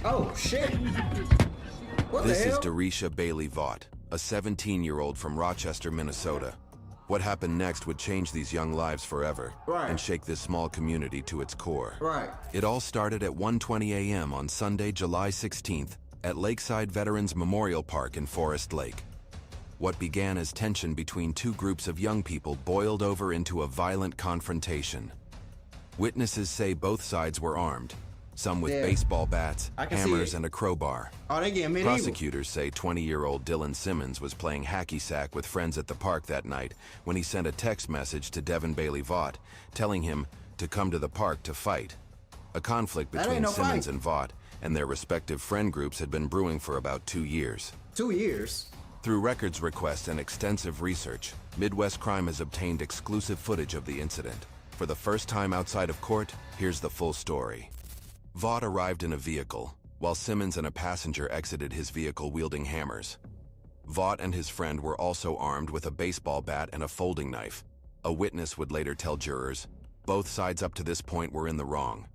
Oh, shit. What This the hell? is Darisha Bailey Vaught, a 17-year-old from Rochester, Minnesota. What happened next would change these young lives forever and shake this small community to its core. It all started at 1:20 a.m. on Sunday, July 16th at Lakeside Veterans Memorial Park in Forest Lake. What began as tension between two groups of young people boiled over into a violent confrontation. Witnesses say both sides were armed, some with baseball bats, hammers, and a crowbar. Oh, they getting medieval. Prosecutors say 20-year-old Dylan Simmons was playing hacky sack with friends at the park that night when he sent a text message to Devin Bailey Vaught telling him to come to the park to fight. A conflict between Simmons and Vaught and their respective friend groups had been brewing for about 2 years. 2 years? Through records requests and extensive research, Midwest Crime has obtained exclusive footage of the incident. For the first time outside of court, here's the full story. Vaught arrived in a vehicle, while Simmons and a passenger exited his vehicle wielding hammers. Vaught and his friend were also armed with a baseball bat and a folding knife. A witness would later tell jurors, both sides up to this point were in the wrong.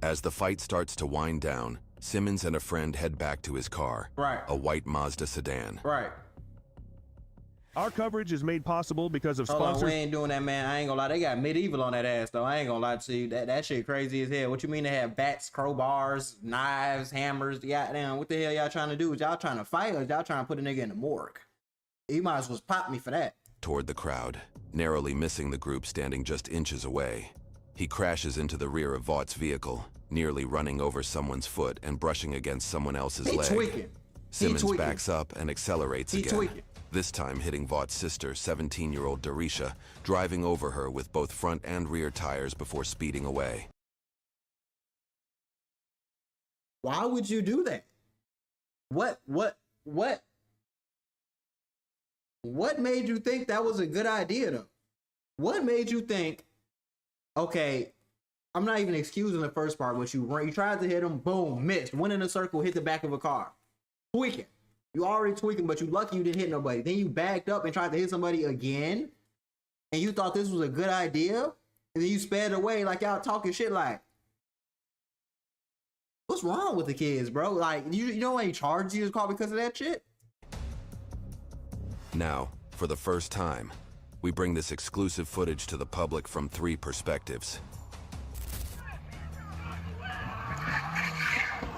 As the fight starts to wind down, Simmons and a friend head back to his car, a white Mazda sedan. Our coverage is made possible because of sponsors. We ain't doing that, man. I ain't gonna lie. They got medieval on that ass, though. I ain't gonna lie to you. That shit crazy as hell. What you mean they have bats, crowbars, knives, hammers? Goddamn, what the hell y'all trying to do? Is y'all trying to fight or y'all trying to put a nigga in the morgue? You might as well pop me for that. Toward the crowd, narrowly missing the group standing just inches away. He crashes into the rear of Vaught's vehicle, nearly running over someone's foot and brushing against someone else's leg. Simmons backs up and accelerates again. This time hitting Vaught's sister, 17-year-old Darisha, driving over her with both front and rear tires before speeding away. Why would you do that? What made you think that was a good idea, though? What made you think, okay, I'm not even excusing the first part, but you tried to hit him, boom, missed, went in a circle, hit the back of a car. Tweaking. You already tweaking, but you lucky you didn't hit nobody. Then you backed up and tried to hit somebody again, and you thought this was a good idea, and then you sped away like y'all talking shit like, what's wrong with the kids, bro? Like, you know any charges you was caught because of that shit? Now, for the first time, we bring this exclusive footage to the public from 3 perspectives.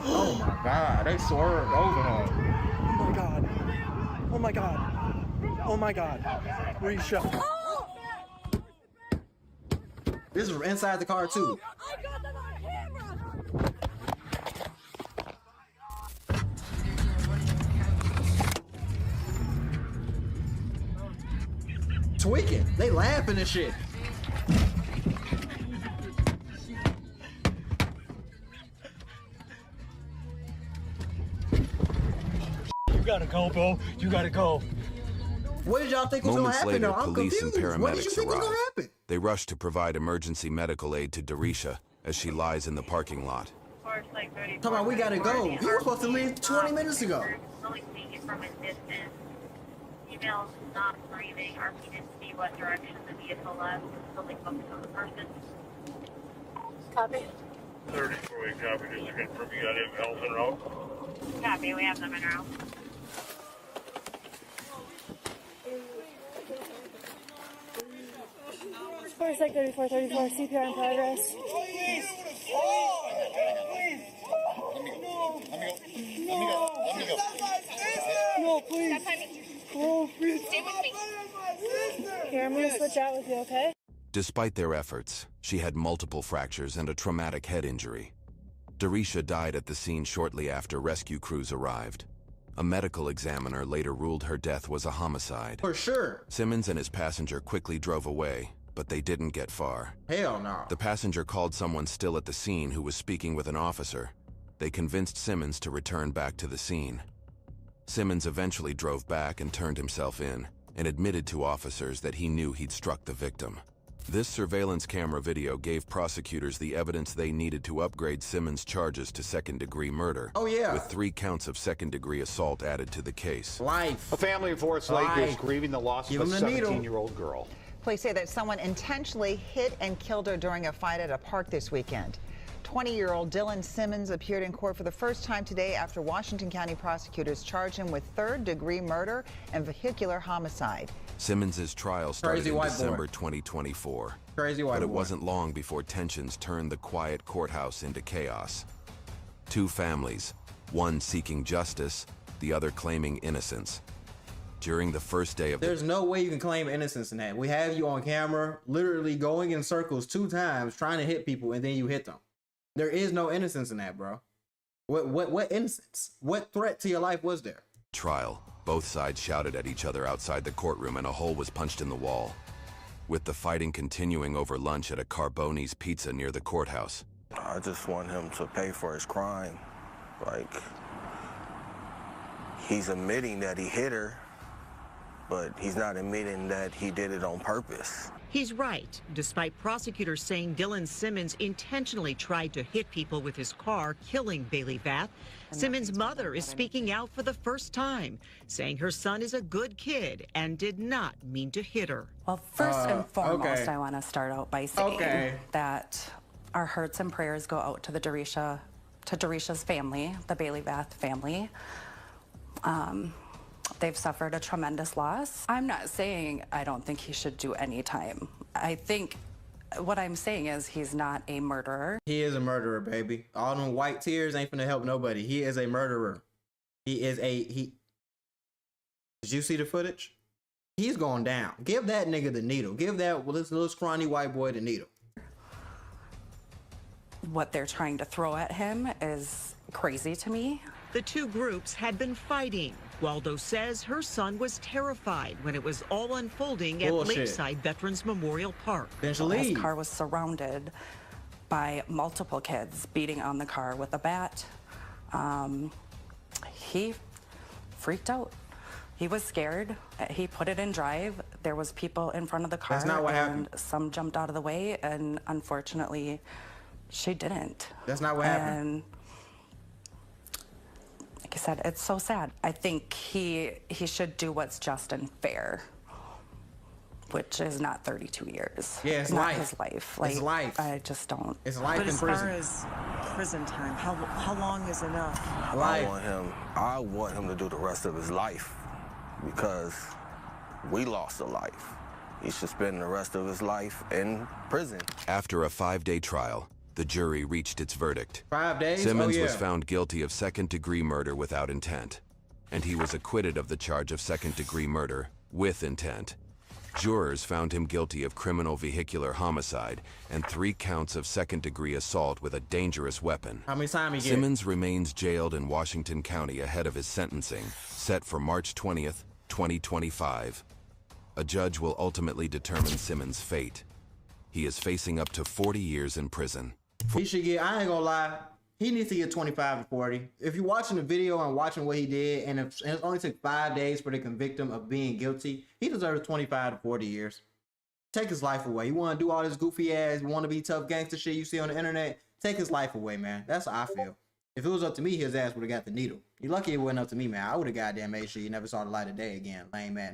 Oh my God, they swerved over her. Oh my God. Oh my God. Oh my God. Where are you shot? This is inside the car too. I got them on camera. Tweaking. They laughing and shit. You gotta go, bro. You gotta go. What did y'all think was gonna happen? Moments later, police and What did you paramedics think was gonna arrive. happen? They rush to provide emergency medical aid to Darisha as she lies in the parking lot. Come on, we gotta go. You were supposed to leave 20 minutes ago. Really seeing it from a distance. Females not breathing. RP didn't see what direction the vehicle left. Fully focused on the person. Copy. 34-way copy. Just to confirm you got anything else en route? Copy. We have them in route. First, like 34, CPR in progress. No, please. Oh, please. Stay with me. Here, I'm gonna switch out with you, okay? Despite their efforts, she had multiple fractures and a traumatic head injury. Darisha died at the scene shortly after rescue crews arrived. A medical examiner later ruled her death was a homicide. For sure. Simmons and his passenger quickly drove away, but they didn't get far. Hell no. The passenger called someone still at the scene who was speaking with an officer. They convinced Simmons to return back to the scene. Simmons eventually drove back and turned himself in, and admitted to officers that he knew he'd struck the victim. This surveillance camera video gave prosecutors the evidence they needed to upgrade Simmons' charges to second-degree murder. Oh yeah. With 3 counts of second-degree assault added to the case. Life. A family in Forest Lake is grieving the loss of a 17-year-old girl. Police say that someone intentionally hit and killed her during a fight at a park this weekend. 20-year-old Dylan Simmons appeared in court for the first time today after Washington County prosecutors charged him with third-degree murder and vehicular homicide. Simmons' trial started in December 2024. But it wasn't long before tensions turned the quiet courthouse into chaos. Two families, one seeking justice, the other claiming innocence. During the first day of There's no way you can claim innocence in that. We have you on camera literally going in circles 2 times trying to hit people and then you hit them. There is no innocence in that, bro. What innocence? What threat to your life was there? Trial. Both sides shouted at each other outside the courtroom and a hole was punched in the wall. With the fighting continuing over lunch at a Carboni's Pizza near the courthouse. I just want him to pay for his crime. Like, he's admitting that he hit her, but he's not admitting that he did it on purpose. He's right. Despite prosecutors saying Dylan Simmons intentionally tried to hit people with his car, killing Bailey Vath, Simmons' mother is speaking out for the first time, saying her son is a good kid and did not mean to hit her. Well, first and foremost, I want to start out by saying that our hearts and prayers go out to Darisha's family, the Bailey Vath family. They've suffered a tremendous loss. I'm not saying I don't think he should do any time. I think what I'm saying is he's not a murderer. He is a murderer, baby. All them white tears ain't finna help nobody. He is a murderer. Did you see the footage? He's going down. Give that nigga the needle. Give that little scrawny white boy the needle. What they're trying to throw at him is crazy to me. The two groups had been fighting. Waldo says her son was terrified when it was all unfolding at Lakeside Veterans Memorial Park. His car was surrounded by multiple kids beating on the car with a bat. He freaked out. He was scared. He put it in drive. There was people in front of the car. That's not what happened. Some jumped out of the way, and unfortunately, she didn't. That's not what happened. Like I said, it's so sad. I think he should do what's just and fair, which is not 32 years. Yeah, it's not life. His life. Like, it's life. I just don't. It's life in prison. But as far as prison time, how long is enough? I want him to do the rest of his life because we lost a life. He should spend the rest of his life in prison. After a 5-day trial, the jury reached its verdict. 5 days? Simmons was found guilty of second-degree murder without intent, and he was acquitted of the charge of second-degree murder with intent. Jurors found him guilty of criminal vehicular homicide and 3 counts of second-degree assault with a dangerous weapon. How many time he get? Simmons remains jailed in Washington County ahead of his sentencing, set for March 20th, 2025. A judge will ultimately determine Simmons' fate. He is facing up to 40 years in prison. He should get, I ain't gonna lie, he needs to get 25 to 40. If you're watching the video and watching what he did, and it only took 5 days for to convict him of being guilty, he deserves 25 to 40 years. Take his life away. You want to do all this goofy ass, want to be tough gangster shit you see on the internet? Take his life away, man. That's how I feel. If it was up to me, his ass would have got the needle. You're lucky it wasn't up to me, man. I would have goddamn made sure you never saw the light of day again. Lame man.